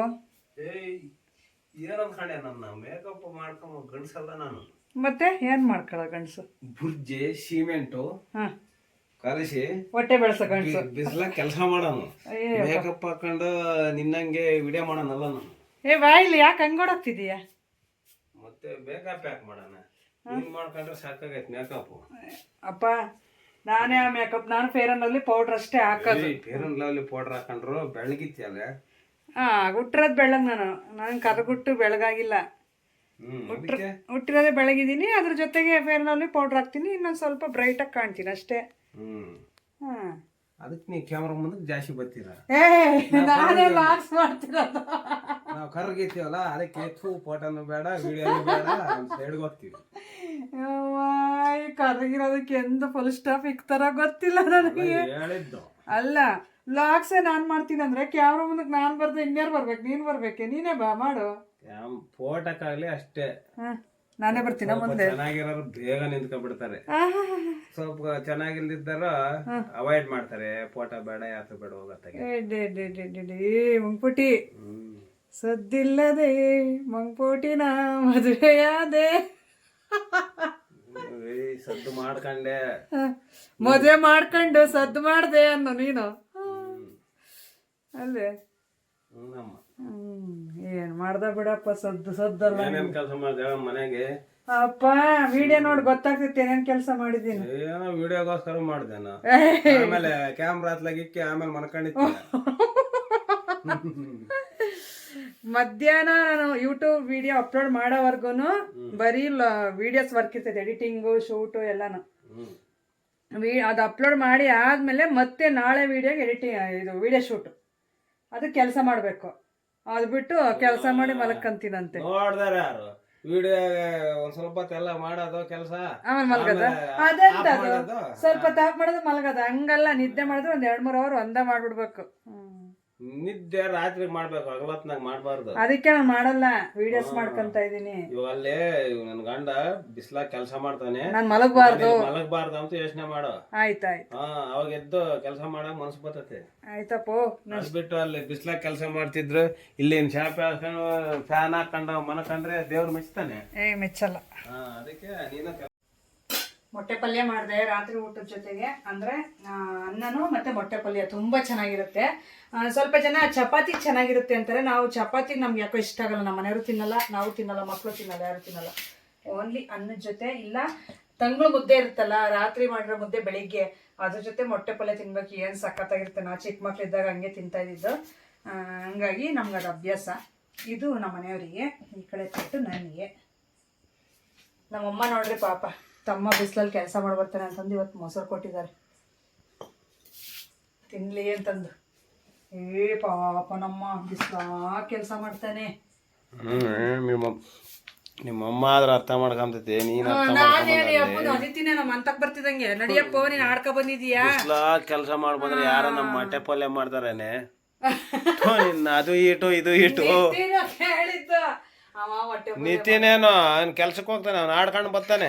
ಏನಂದ್ಕೊಂಡೆ ನನ್ನ ಮೇಕಪ್ ಮಾಡ್ಕೊಂಬ ಗಂಡಸಲ್ಲ ನಾನು. ಮತ್ತೆ ಏನ್ ಮಾಡ್ಕೊಳ್ಳೋ ಗಂಡಸು? ಬುರ್ಜಿ ಸಿಮೆಂಟು ಕಲಸಿ ಹೊಟ್ಟೆ ಬೆಳೆಸೋ ಗಂಡಸು, ಬಿಸಿಲ ಕೆಲಸ ಮಾಡೋನು, ಮೇಕಪ್ ಹಾಕೊಂಡು ನಿನ್ನಂಗೆ ವಿಡಿಯೋ ಮಾಡೋನಲ್ಲ ನಾನು. ಬಾಯಿಲಿ ಯಾಕೆ ಹಂಗೋಡೋಗ್ತಿದೀಯ? ಮತ್ತೆ ಮೇಕಪ್ ಯಾಕೆ ಮಾಡೋಣ? ನೀನ್ ಮಾಡ್ಕೊಂಡ್ರೆ ಸಾಕಾಗೈತೆ ಮೇಕಪ್. ಅಪ್ಪ ನಾನೇ ಆ ಮೇಕಪ್, ನಾನು ಫೇರ್ ಅಂಡ್ ಲವ್ಲಿ ಪೌಡರ್ ಅಷ್ಟೇ ಹಾಕೋದು. ಫೇರ್ ಅಂಡ್ ಲವ್ಲಿ ಪೌಡರ್ ಹಾಕೊಂಡ್ರು ಬೆಳಗಿತ್ಯಲ್ಲ. ಹುಟ್ಟಿರೋದು ಬೆಳಗ್ ನಾನು ಕರಗುಟ್ಟು ಬೆಳಗಾಗಿಲ್ಲ. ಹುಟ್ಟಿರೋದೇ ಬೆಳಗಿದ್ದೀನಿ, ಅದ್ರ ಜೊತೆಗೆ ಫೇರ್ ಅಂಡ್ ಲವ್ಲಿ ಪೌಡರ್ ಹಾಕ್ತೀನಿ, ಇನ್ನೊಂದು ಸ್ವಲ್ಪ ಬ್ರೈಟಾಗಿ ಕಾಣ್ತೀನಿ ಅಷ್ಟೇ. ಅದಕ್ಕೆ ನೀವು ಕ್ಯಾಮ್ರಾ ಮುಂದಕ್ಕೆ ಜಾಸ್ತಿ ಬರ್ತೀರ. ನಾನೇ ಲಾಕ್ಸ್ ಮಾಡ್ತಿರೋದು. ನಾವು ಕರಗಿತ್ತೀವಲ್ಲ, ಅದಕ್ಕೆ ಫೋಟೋನು ಬೇಡ, ವಿಡಿಯೋನು ಬೇಡ, ಸೈಡ್ಗೆ ಹೋಗ್ತೀವಿ. ಕರಗಿರೋದಕ್ಕೆ ಎಂದ ಫುಲ್ ಸ್ಟಾಪ್ ಇಕ್ತಾರ ಗೊತ್ತಿಲ್ಲ ನನಗೆ. ಹೇಳಿದ್ದು ಅಲ್ಲ, ಲಾಕ್ಸೇ ನಾನ್ ಮಾಡ್ತೀನಿ ಅಂದ್ರೆ ಕ್ಯಾಮ್ರಾ ಮುಂದಕ್ಕೆ ನಾನ್ ಬರ್ದೆ ಇನ್ಯಾರು ಬರ್ಬೇಕು? ನೀನ್ ಬರ್ಬೇಕೆ? ನೀನೇ ಬಾ ಮಾಡು. ಫೋಟೋಕ್ಕಾಗ್ಲಿ ಅಷ್ಟೇ, ನಾನೇ ಬರ್ತೀನ ಮುಂದೆ. ಚೆನ್ನಾಗಿರೋರು ಬೇಗ ನಿಂತ್ಕೊಂಡ್ಬಿಡ್ತಾರೆ, ಸ್ವಲ್ಪ ಚೆನ್ನಾಗಿಲ್ದಿದ್ದಾರ ಅವಾಯ್ಡ್ ಮಾಡ್ತಾರೆ. ಫೋಟೋ ಬೇಡ, ಯಾತು ಬೇಡ, ಹೋಗತ್ತೆ. ಮಂಗ್ಪುಟಿ ಸದ್ದಿಲ್ಲದೆ ಮಂಗ್ಪುಟಿನ ಮದುವೆಯಾದೆ. ಸದ್ದು ಮಾಡ್ಕೊಂಡೆ ಮದುವೆ ಮಾಡ್ಕೊಂಡು ಸದ್ದು ಮಾಡ್ದೆ ಅನ್ನೋ ನೀನು ಅಲ್ಲೇ. ಏನ್ ಮಾಡ್ದ ಬಿಡಪ್ಪ, ಸದ್ದಲ್ಲ. ಏನೇನ್ ಕೆಲಸ ಮಾಡ್ದೆ ಮನೆಗೆ? ಅಪ್ಪ ವಿಡಿಯೋ ನೋಡಿ ಗೊತ್ತಾಗ್ತೈತಿ ಏನೇನ್ ಕೆಲಸ ಮಾಡಿದೀನಿ. ಏನೋ ವಿಡಿಯೋಗೋಸ್ಕರ ಮಾಡ್ದೆ ನಾ. ಆಮೇಲೆ ಕ್ಯಾಮ್ರಾ ಹತ್ಲಾಗಿಕ್ಕಿ ಆಮೇಲೆ ಮನ್ಕೊಂಡಿದ್ದೆ. ಮಧ್ಯಾಹ್ನ ನಾನು ಯೂಟ್ಯೂಬ್ ವಿಡಿಯೋ ಅಪ್ಲೋಡ್ ಮಾಡೋವರ್ಗುನು ಬರೀ ವಿಡಿಯೋಸ್ ವರ್ಕ್ ಇರ್ತೈತೆ, ಎಡಿಟಿಂಗು ಶೂಟು ಎಲ್ಲಾನು. ಅದು ಅಪ್ಲೋಡ್ ಮಾಡಿ ಆದ್ಮೇಲೆ ಮತ್ತೆ ನಾಳೆ ವಿಡಿಯೋಗೆ ಇದು ವಿಡಿಯೋ ಶೂಟ್, ಅದು ಕೆಲಸ ಮಾಡಬೇಕು. ಅದು ಬಿಟ್ಟು ಕೆಲಸ ಮಾಡಿ ಮಲಕ್ಕಂತೀನಂತೆ. ನೋಡ್ದಾರ ಯಾರು ವಿಡಿಯೋ ಒಂದ್ ಸ್ವಲ್ಪ ಎಲ್ಲ ಮಾಡೋದು ಕೆಲಸ, ಆಮೇಲೆ ಮಲಗದ. ಅದೆಂತದು ಸ್ವಲ್ಪ ತಾಪ್ ಮಾಡೋದು ಮಲಗದ, ಹಂಗಲ್ಲ. ನಿದ್ದೆ ಮಾಡಿದ್ರೆ ಒಂದ್ 2-3 ಅವರ್ ಒಂದೇ ಮಾಡ್ಬಿಡ್ಬೇಕು. ನಿದ್ದೆ ರಾತ್ರಿ ಮಾಡ್ಬೇಕು, ಹಗಲತ್ನಾಗ ಮಾಡ್ಬಾರ್ದು. ಅದಕ್ಕೆ ನಾನು ಮಾಡಲ್ಲ, ವಿಡಿಯೋಸ್ ಮಾಡ್ಕೊಂತ ಇದೀನಿ. ಇವಾಗ ಅಲ್ಲೇ ನನ್ ಗಂಡ ಬಿಸ್ಲಾಗ ಕೆಲಸ ಮಾಡ್ತಾನೆ, ನಾನ್ ಮಲಗಬಾರ್ದು ಅಂತ ಯೋಚನೆ ಮಾಡು. ಆಯ್ತಾಯ್ತು. ಅವಾಗ ಎದ್ದು ಕೆಲಸ ಮಾಡಕ್ ಮನ್ಸು ಬರ್ತೈತೆ. ಆಯ್ತಪ್ಪ. ಬಿಟ್ಟು ಅಲ್ಲಿ ಬಿಸ್ಲಾಗ ಕೆಲಸ ಮಾಡ್ತಿದ್ರು, ಇಲ್ಲಿ ಶಾಪ್ ಹಾಕೊಂಡು ಫ್ಯಾನ್ ಹಾಕೊಂಡು ಮನಕಂಡ್ರೆ ದೇವ್ರು ಮೆಚ್ತಾನೆ. ಮೆಚ್ಚಲ್ಲ. ಅದಕ್ಕೆ ನೀನು ಮೊಟ್ಟೆ ಪಲ್ಯ ಮಾಡಿದೆ ರಾತ್ರಿ ಊಟದ ಜೊತೆಗೆ. ಅಂದರೆ ಅನ್ನನೂ ಮತ್ತು ಮೊಟ್ಟೆ ಪಲ್ಯ ತುಂಬ ಚೆನ್ನಾಗಿರುತ್ತೆ. ಸ್ವಲ್ಪ ಜನ ಚಪಾತಿ ಚೆನ್ನಾಗಿರುತ್ತೆ ಅಂತಾರೆ. ನಾವು ಚಪಾತಿ ನಮ್ಗೆ ಯಾಕೋ ಇಷ್ಟ ಆಗಲ್ಲ, ನಮ್ಮ ಮನೆಯವರು ತಿನ್ನಲ್ಲ, ನಾವು ತಿನ್ನಲ್ಲ, ಮಕ್ಕಳು ತಿನ್ನಲ್ಲ, ಯಾರು ತಿನ್ನಲ್ಲ. ಓನ್ಲಿ ಅನ್ನದ ಜೊತೆ ಇಲ್ಲ ತಂಗಳು ಮುದ್ದೆ ಇರುತ್ತಲ್ಲ, ರಾತ್ರಿ ಮಾಡಿರೋ ಮುದ್ದೆ ಬೆಳಿಗ್ಗೆ, ಅದ್ರ ಜೊತೆ ಮೊಟ್ಟೆ ಪಲ್ಯ ತಿನ್ಬೇಕು. ಏನು ಸಖತ್ತಾಗಿರುತ್ತೆ. ನಾ ಚಿಕ್ಕ ಮಕ್ಕಳಿದ್ದಾಗ ಹಂಗೆ ತಿಂತಾ ಇದ್ದಿದ್ದು. ಹಂಗಾಗಿ ನಮ್ಗೆ ಅದು ಅಭ್ಯಾಸ. ಇದು ನಮ್ಮ ಮನೆಯವರಿಗೆ, ಈ ಕಡೆ ಕೊಟ್ಟು ನನಗೆ. ನಮ್ಮಮ್ಮ ನೋಡ್ರಿ ಪಾಪ, ತಮ್ಮ ಬಿಸಿಲಲ್ಲಿ ಕೆಲಸ ಮಾಡ್ಬರ್ತಾನೆ ಅಂತಂದು ಇವತ್ತು ಮೊಸರು ಕೊಟ್ಟಿದ್ದಾರೆ ತಿನ್ಲಿ ಅಂತಂದು. ಪಾಪ ನಮ್ಮ ಬಿಸಿಲ ಕೆಲಸ ಮಾಡ್ತಾನೆ. ನಿಮ್ಮಮ್ಮ ಆದ್ರೆ ಅರ್ಥ ಮಾಡ್ಕೊಂತೈತಿ. ನಾನೇನು ಹಬ್ಬದು ಅನಿತೀನಿ, ನಮ್ಮ ಅಂತಕ್ ಬರ್ತಿದಂಗೆ ನಡಿಯಪ್ಪ ನೀನ್ ಆಡ್ಕ ಬಂದಿದೀಯಾ. ಕೆಲಸ ಮಾಡ್ಬಂದ್ರೆ ಯಾರ ನಮ್ಮ ಮೊಟ್ಟೆ ಪಲ್ಯ ಮಾಡ್ತಾರೇನೆ. ಅದು ಇಟ್ಟು ಇದು ಇಟ್ಟು ಹೇಳಿದ್ದು ನಿತಿನೇನು ಕೆಲ್ಸಕ್ಕೆ ಹೋಗ್ತಾನೆ, ಅವ್ನು ಆಡ್ಕೊಂಡು ಬರ್ತಾನೆ.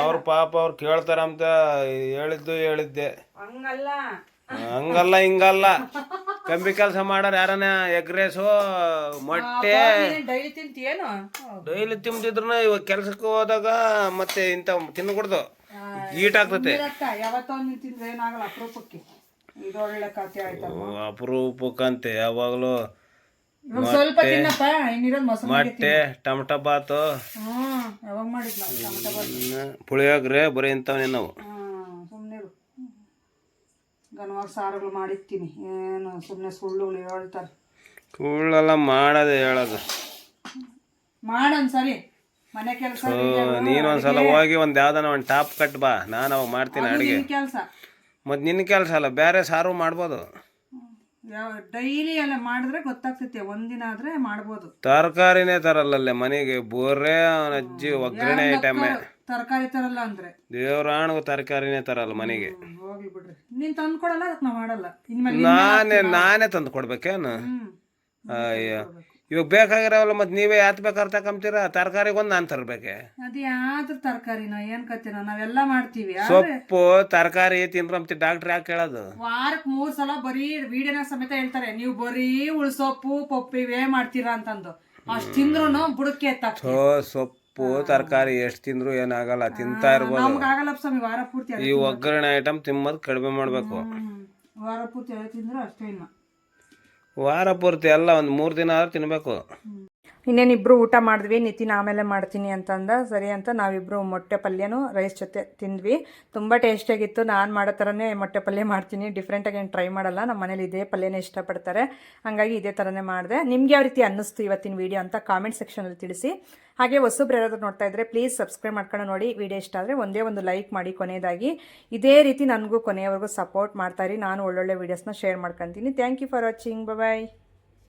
ಅವ್ರ ಪಾಪ ಅವ್ರು ಕೇಳ್ತಾರಂತ ಹೇಳಿದ್ದೆ. ಹಂಗಲ್ಲ ಹಿಂಗಲ್ಲ, ಕಂಬಿ ಕೆಲಸ ಮಾಡಾರ ಯಾರನ್ನ ಎಗ್ರೇಸು ಮೊಟ್ಟೆ ಡೈಲಿ ತಿಂತಿದ್ರು. ಇವಾಗ ಕೆಲ್ಸಕ್ಕೆ ಹೋದಾಗ ಮತ್ತೆ ಇಂಥ ತಿನ್ಕೊಡ್ದು ಈಟ್ ಆಗ್ತತೆ. ಅಪರೂಪಕ್ಕಂತೆ ಯಾವಾಗ್ಲೂ ಮೊಟ್ಟೆ, ಟಮಟ ಬಾತು, ಪುಳಿಯೋಗ್ರೆ ಬರೀ ಇಂಥವೇ ನಾವು. ಗನವಾಗ ಸಾರುಗಳು ಮಾಡಿರ್ತೀನಿ, ಏನು ಸುಮ್ಮನೆ ಸುಳ್ಳುಗಳು ಹೇಳ್ತಾರೆ. ಸುಳ್ಳೆಲ್ಲ ಮಾಡೋದು ಹೇಳೋದು. ಮಾಡೊಂದ್ಸರಿ ಮನೆ ಕೆಲಸ. ನೀನೊಂದ್ಸಲ ಹೋಗಿ ಒಂದು ಯಾವ್ದಾನ ಒಂದು ಟಾಪ್ ಕಟ್ ಬಾ, ನಾನು ಅವಾಗ ಮಾಡ್ತೀನಿ ಅಡುಗೆ ಕೆಲಸ. ಮತ್ತು ನಿನ್ನ ಕೆಲಸ ಅಲ್ಲ, ಬೇರೆ ಸಾರು ಮಾಡ್ಬೋದು. ಡೈಲಿ ಎಲ್ಲ ಮಾಡಿದ್ರೆ ಗೊತ್ತಾಗ್ತೈತೆ, ಒಂದಿನ ಆದ್ರೆ ಮಾಡ್ಬೋದು. ತರಕಾರಿನೇ ತರಲ್ಲಲ್ಲೇ ಮನೆಗೆ, ಬೋರೆ ಅಜ್ಜಿ ಒಗ್ಗರಣೆ ಐಟಮೇ. ತರಕಾರಿ ತರಲ್ಲ ಅಂದ್ರೆ ದೇವ್ರಾಣಗೂ ತರಕಾರಿನೇ ತರಲ್ಲ ಮನೆಗೆ. ಹೋಗ್ಲಿ ಬಿಡ್ರಿ, ನೀನ್ ತಂದು ಕೊಡಲ್ಲ, ಅದಕ್ಕೆ ನಾವು ಮಾಡಲ್ಲ. ನಾನೇ ತಂದು ಕೊಡ್ಬೇಕೇನು? ಅಯ್ಯೋ, ಇವಾಗ ಬೇಕಾಗಿರವಲ್ಲ, ಮತ್ತೆ ನೀವೇ ಯಾತ್ ಬೇಕಾದ್ರೆ ತಕೊಂತೀರಾ? ತರಕಾರಿಗೊಂದು ನಾನು ತರ್ಬೇಕೆ? ಅದು ಯಾವ್ದ್ರ ತರಕಾರಿನ ಏನ್ ಕತ್ತಿನ, ನಾವೆಲ್ಲ ಮಾಡ್ತೀವಿ. ಸೊಪ್ಪು ತರಕಾರಿ ತಿನ್ರಂತ ಡಾಕ್ಟರ್ ಯಾಕೆ ಹೇಳೋದು? ವಾರಕ್ಕೆ 3 ಸಲ ಬರೀ ವಿಡಿಯೋನ ಸಮೇತ ಹೇಳ್ತಾರೆ, ನೀವು ಬರೀ ಉಳ್ಸೊಪ್ಪು ಪಪ್ಪು ಇವೇ ಮಾಡ್ತೀರಾ ಅಂತಂದು. ಅಷ್ಟ್ ತಿಂದ್ರು ಬುಡಕ್ಕೆ ಸೊಪ್ಪು ತರಕಾರಿ ಎಷ್ಟು ತಿಂದ್ರು ಏನಾಗಲ್ಲ, ತಿಂತಾ ಇರ್ಬೋದು. ನಮ್ಗಾಗಲ್ಲ ಸ್ವಾಮಿ, ವಾರ ಪೂರ್ತಿ ಈ ಒಗ್ಗರಣೆ ಐಟಮ್ ತಿನ್ನೋದು ಕಡಿಮೆ ಮಾಡ್ಬೇಕು. ವಾರ ಪೂರ್ತಿ ತಿಂದ್ರೆ ಅಷ್ಟೇ. ಇನ್ನ ವಾರ ಪೂರ್ತಿ ಎಲ್ಲ ಒಂದು 3 ದಿನ ಆದ್ರೂ ತಿನ್ಬೇಕು. ಇನ್ನೇನಿಬ್ರು ಊಟ ಮಾಡಿದ್ವಿ. ನಿತಿನ್ ಆಮೇಲೆ ಮಾಡ್ತೀನಿ ಅಂತಂದ, ಸರಿ ಅಂತ ನಾವಿಬ್ರು ಮೊಟ್ಟೆ ಪಲ್ಯನೂ ರೈಸ್ ಜೊತೆ ತಿಂದ್ವಿ. ತುಂಬ ಟೇಸ್ಟಿಯಾಗಿತ್ತು. ನಾನು ಮಾಡೋ ಥರನೇ ಮೊಟ್ಟೆ ಪಲ್ಯ ಮಾಡ್ತೀನಿ, ಡಿಫ್ರೆಂಟಾಗಿ ಏನು ಟ್ರೈ ಮಾಡಲ್ಲ. ನಮ್ಮ ಮನೇಲಿ ಇದೇ ಪಲ್ಯನೇ ಇಷ್ಟಪಡ್ತಾರೆ, ಹಾಗಾಗಿ ಇದೇ ಥರನೇ ಮಾಡಿದೆ. ನಿಮ್ಗೆ ಯಾವ ರೀತಿ ಅನ್ನಿಸ್ತು ಇವತ್ತಿನ ವೀಡಿಯೋ ಅಂತ ಕಾಮೆಂಟ್ ಸೆಕ್ಷನಲ್ಲಿ ತಿಳಿಸಿ. ಹಾಗೆ ಹೊಸಬ್ರು ಯಾರಾದರೂ ನೋಡ್ತಾ ಇದ್ದರೆ ಪ್ಲೀಸ್ ಸಬ್ಸ್ಕ್ರೈಬ್ ಮಾಡ್ಕೊಂಡು ನೋಡಿ. ವಿಡಿಯೋ ಇಷ್ಟ ಆದರೆ ಒಂದೇ ಒಂದು ಲೈಕ್ ಮಾಡಿ. ಕೊನೆಯದಾಗಿ ಇದೇ ರೀತಿ ನನಗೂ ಕೊನೆಯವರೆಗೂ ಸಪೋರ್ಟ್ ಮಾಡ್ತಾಯಿರಿ. ನಾನು ಒಳ್ಳೊಳ್ಳೆ ವೀಡಿಯೋಸ್ನ ಶೇರ್ ಮಾಡ್ಕೊತೀನಿ. Thank you for watching. Bye.